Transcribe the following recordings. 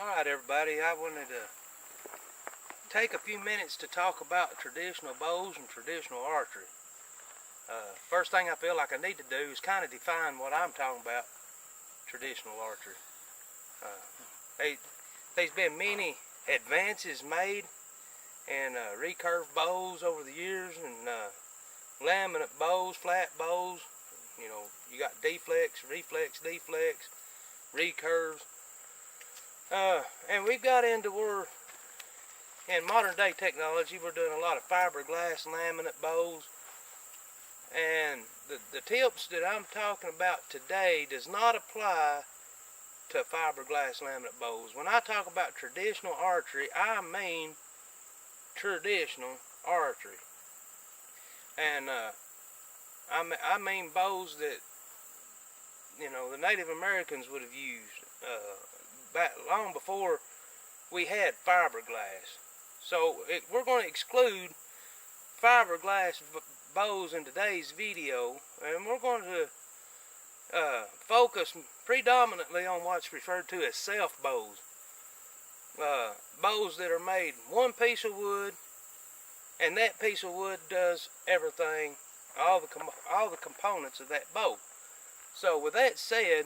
Alright everybody, I wanted to take a few minutes to talk about traditional bows and traditional archery. First thing I feel like I need to do is kind of define what I'm talking about, traditional archery. There's been many advances made in recurve bows over the years, and laminate bows, flat bows. You know, you got deflex, reflex, deflex, recurves. And we got into where, in modern day technology, we're doing a lot of fiberglass laminate bows. And the tips that I'm talking about today does not apply to fiberglass laminate bows. When I talk about traditional archery, I mean traditional archery. And I mean bows that, you know, the Native Americans would have used back long before we had fiberglass. So we're going to exclude fiberglass bows in today's video, and we're going to focus predominantly on what's referred to as self bows. Bows that are made one piece of wood, and that piece of wood does everything, all the components of that bow. So with that said,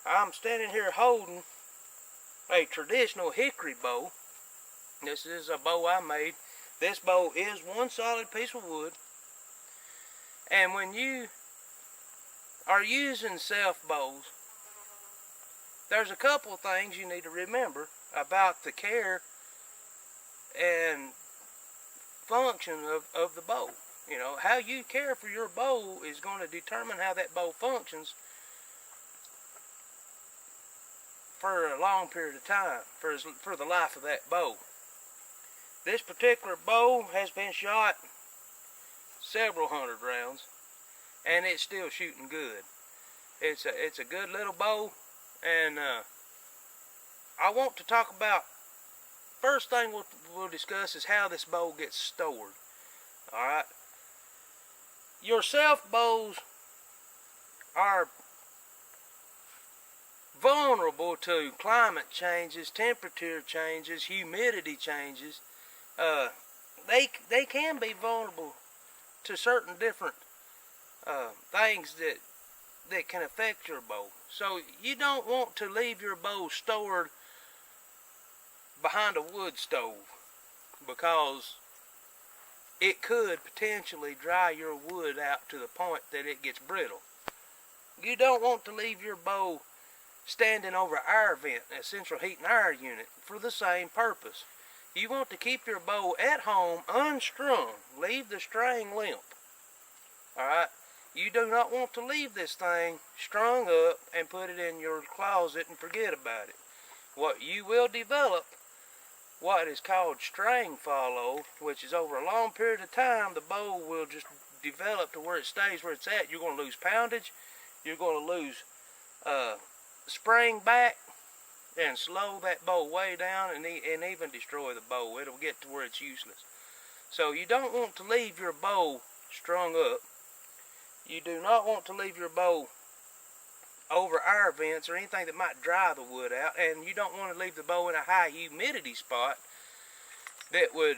I'm standing here holding a traditional hickory bow. This is a bow I made. This bow is one solid piece of wood. And when you are using self bows, there's a couple of things you need to remember about the care and function of the bow. You know, how you care for your bow is going to determine how that bow functions for a long period of time, for the life of that bow. This particular bow has been shot several hundred rounds, and it's still shooting good. It's a good little bow, and I want to talk about, first thing we'll discuss is how this bow gets stored. Alright, your self bows are vulnerable to climate changes, temperature changes, humidity changes. They can be vulnerable to certain different things that can affect your bow. So you don't want to leave your bow stored behind a wood stove, because it could potentially dry your wood out to the point that it gets brittle. You don't want to leave your bow standing over an air vent, a central heat and air unit, for the same purpose. You want to keep your bow at home unstrung. Leave the string limp. Alright? You do not want to leave this thing strung up and put it in your closet and forget about it. What you will develop, what is called string fallow, which is over a long period of time, the bow will just develop to where it stays where it's at. You're going to lose poundage. You're going to lose spring back and slow that bow way down, and even destroy the bow. It'll get to where it's useless. So you don't want to leave your bow strung up. You do not want to leave your bow over air vents or anything that might dry the wood out, and you don't want to leave the bow in a high humidity spot that would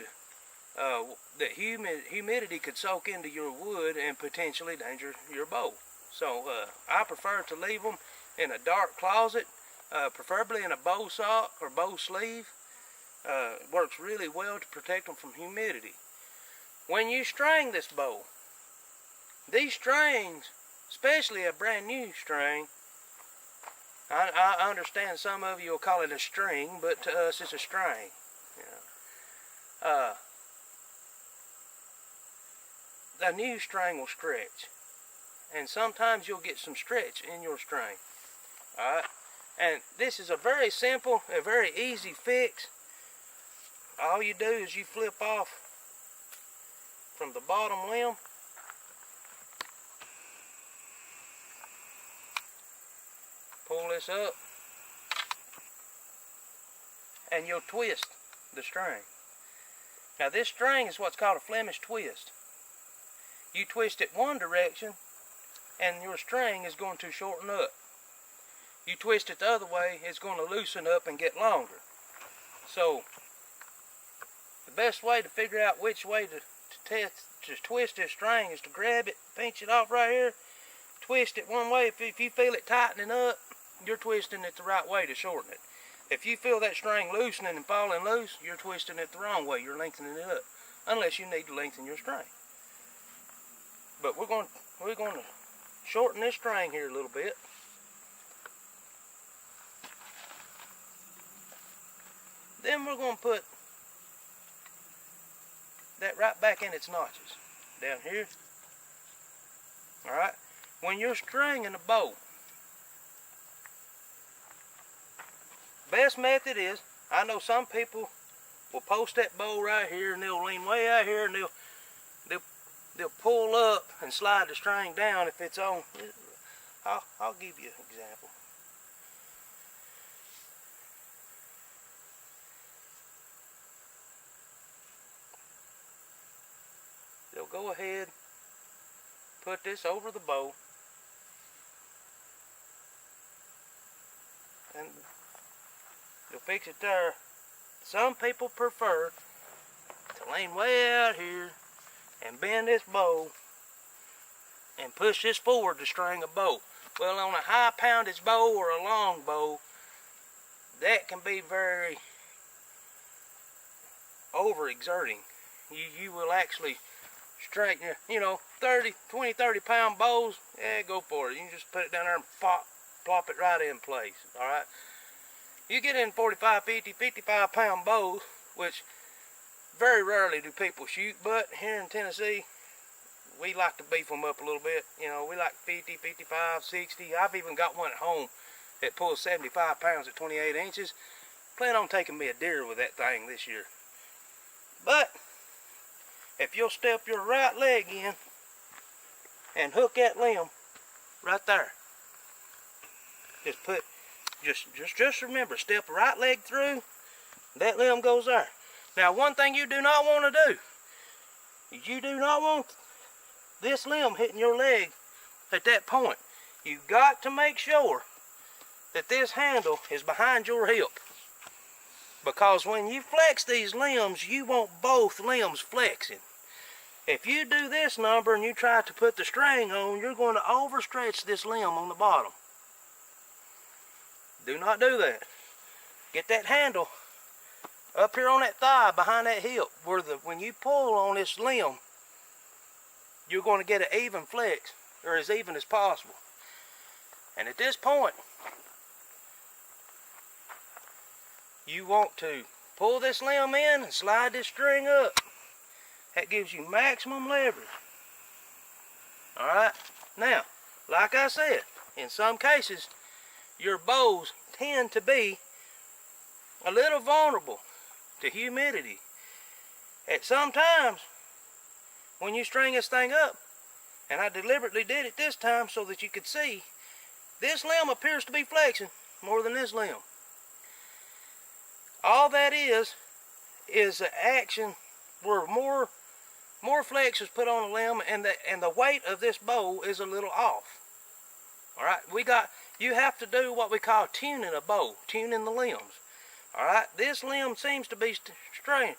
humidity could soak into your wood and potentially danger your bow. So I prefer to leave them in a dark closet, preferably in a bow sock or bow sleeve. It works really well to protect them from humidity. When you string this bow, these strings, especially a brand new string, I understand some of you will call it a string, but to us it's a string. You know. The new string will stretch, and sometimes you'll get some stretch in your string. Alright, and this is a very simple, a very easy fix. All you do is you flip off from the bottom limb, pull this up, and you'll twist the string. Now this string is what's called a Flemish twist. You twist it one direction, and your string is going to shorten up. You twist it the other way, it's going to loosen up and get longer. So the best way to figure out which way to twist this string is to grab it, pinch it off right here, twist it one way. If you feel it tightening up, you're twisting it the right way to shorten it. If you feel that string loosening and falling loose, you're twisting it the wrong way. You're lengthening it up, unless you need to lengthen your string. But we're going to shorten this string here a little bit. Then we're going to put that right back in its notches, down here. All right. When you're stringing a bow, best method is, I know some people will post that bow right here and they'll lean way out here and they'll pull up and slide the string down if it's on. I'll give you an example. They'll go ahead, put this over the bow, and you'll fix it there. Some people prefer to lean way out here and bend this bow and push this forward to string a bow. Well, on a high poundage bow or a long bow, that can be very overexerting. You will actually straighten, you know, 20, 30 pound bows, yeah, go for it. You can just put it down there and plop it right in place, all right? You get in 45, 50, 55 pound bows, which very rarely do people shoot, but here in Tennessee, we like to beef them up a little bit. You know, we like 50, 55, 60. I've even got one at home that pulls 75 pounds at 28 inches. Plan on taking me a deer with that thing this year. But if you'll step your right leg in and hook that limb right there. Just remember, step the right leg through, that limb goes there. Now, one thing you do not want to do, you do not want this limb hitting your leg at that point. You've got to make sure that this handle is behind your hip. Because when you flex these limbs, you want both limbs flexing. If you do this number and you try to put the string on, you're going to overstretch this limb on the bottom. Do not do that. Get that handle up here on that thigh behind that hip, where when you pull on this limb, you're going to get an even flex, or as even as possible. And at this point, you want to pull this limb in and slide this string up. That gives you maximum leverage. Alright? Now, like I said, in some cases, your bows tend to be a little vulnerable to humidity. At some times, when you string this thing up, and I deliberately did it this time so that you could see, this limb appears to be flexing more than this limb. All that is an action where more flex is put on the limb, and the weight of this bow is a little off. All right, you have to do what we call tuning a bow, tuning the limbs. All right, this limb seems to be straight.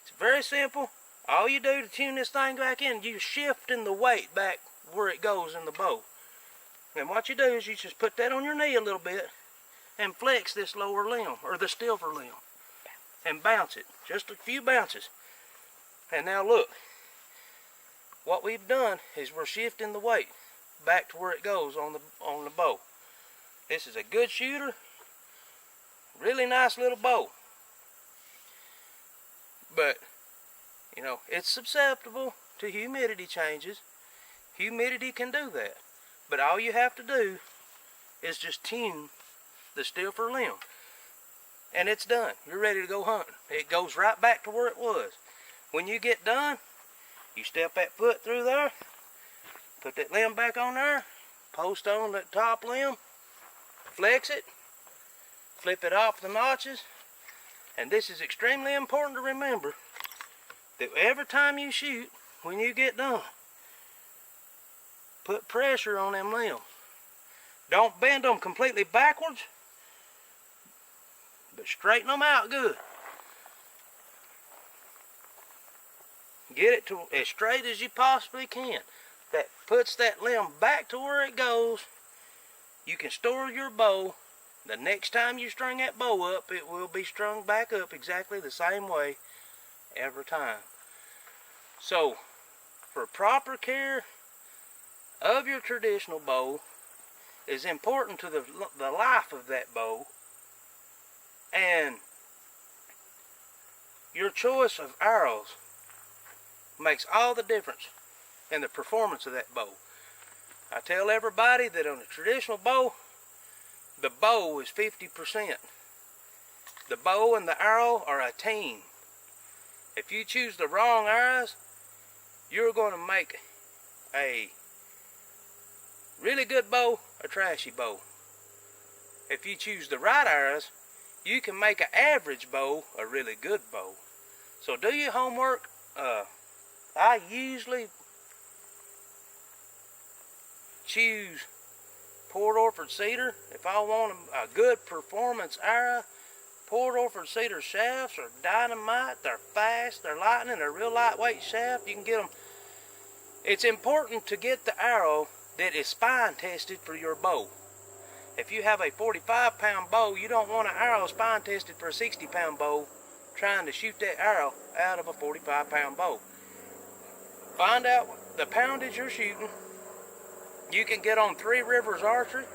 It's very simple. All you do to tune this thing back in, you shifting the weight back where it goes in the bow. And what you do is you just put that on your knee a little bit and flex this lower limb, or the stilfer limb, and bounce it. Just a few bounces. And now look, what we've done is we're shifting the weight back to where it goes on the bow. This is a good shooter, really nice little bow. But, you know, it's susceptible to humidity changes. Humidity can do that. But all you have to do is just tune the stilfer limb. And it's done. You're ready to go hunting. It goes right back to where it was. When you get done, you step that foot through there, put that limb back on there, post on that top limb, flex it, flip it off the notches. And this is extremely important to remember, that every time you shoot, when you get done, put pressure on them limbs. Don't bend them completely backwards, but straighten them out good. Get it to as straight as you possibly can. That puts that limb back to where it goes. You can store your bow. The next time you string that bow up, it will be strung back up exactly the same way every time. So, for proper care of your traditional bow is important to the life of that bow, and your choice of arrows makes all the difference in the performance of that bow. I tell everybody that on a traditional bow, the bow is 50%. The bow and the arrow are a team. If you choose the wrong arrows, you're going to make a really good bow a trashy bow. If you choose the right arrows, you can make an average bow a really good bow. So do your homework. I usually choose Port Orford cedar. If I want a good performance arrow, Port Orford cedar shafts are dynamite. They're fast, they're lightning, they're real lightweight shaft. You can get them. It's important to get the arrow that is spine tested for your bow. If you have a 45-pound bow, you don't want an arrow spine tested for a 60-pound bow trying to shoot that arrow out of a 45-pound bow. Find out the poundage you're shooting. You can get on Three Rivers Archery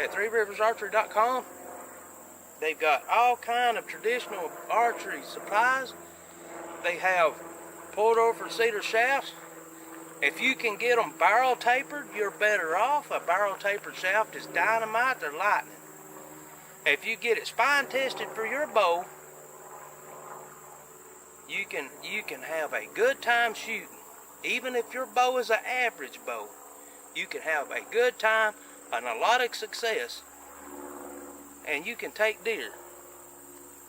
at threeriversarchery.com. They've got all kind of traditional archery supplies. They have Port Orford cedar shafts. If you can get them barrel tapered, you're better off. A barrel tapered shaft is dynamite, they're lightning. If you get it spine tested for your bow, you can have a good time shooting. Even if your bow is an average bow, you can have a good time and a lot of success, and you can take deer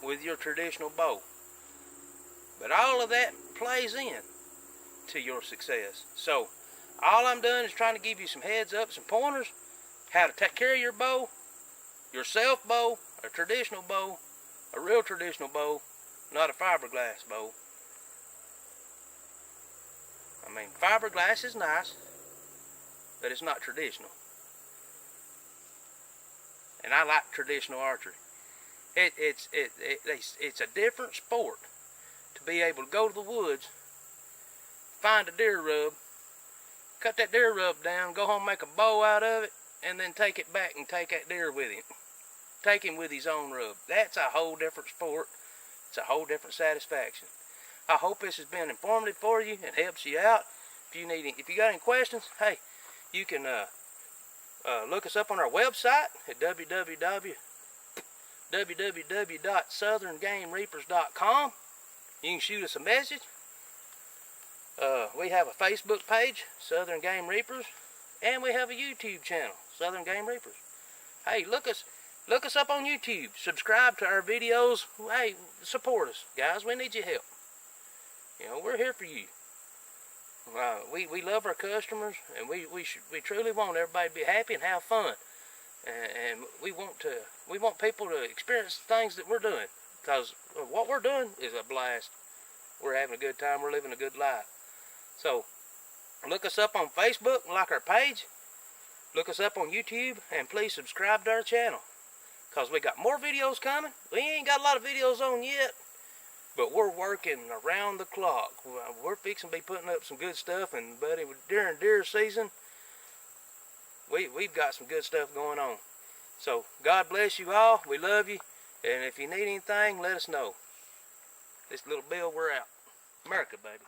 with your traditional bow. But all of that plays in to your success. So all I'm doing is trying to give you some heads up, some pointers, how to take care of your bow, your self bow, a traditional bow, a real traditional bow, not a fiberglass bow. I mean, fiberglass is nice, but it's not traditional. And I like traditional archery. It's a different sport to be able to go to the woods, find a deer rub, cut that deer rub down, go home, make a bow out of it, and then take it back and take that deer with him. Take him with his own rub. That's a whole different sport. It's a whole different satisfaction. I hope this has been informative for you and helps you out. If you got any questions, hey, you can look us up on our website at www.southerngamereapers.com. You can shoot us a message. We have a Facebook page, Southern Game Reapers, and we have a YouTube channel, Southern Game Reapers. Hey, look us up on YouTube. Subscribe to our videos. Hey, support us, guys. We need your help. You know, we're here for you. We love our customers, and we truly want everybody to be happy and have fun. And we want people to experience things that we're doing, because what we're doing is a blast. We're having a good time. We're living a good life. So look us up on Facebook, like our page. Look us up on YouTube, and please subscribe to our channel, because we got more videos coming. We ain't got a lot of videos on yet, but we're working around the clock. We're fixing to be putting up some good stuff, and buddy, during deer season, we've got some good stuff going on. So God bless you all. We love you, and if you need anything, let us know. This little Bill, we're out. America, baby.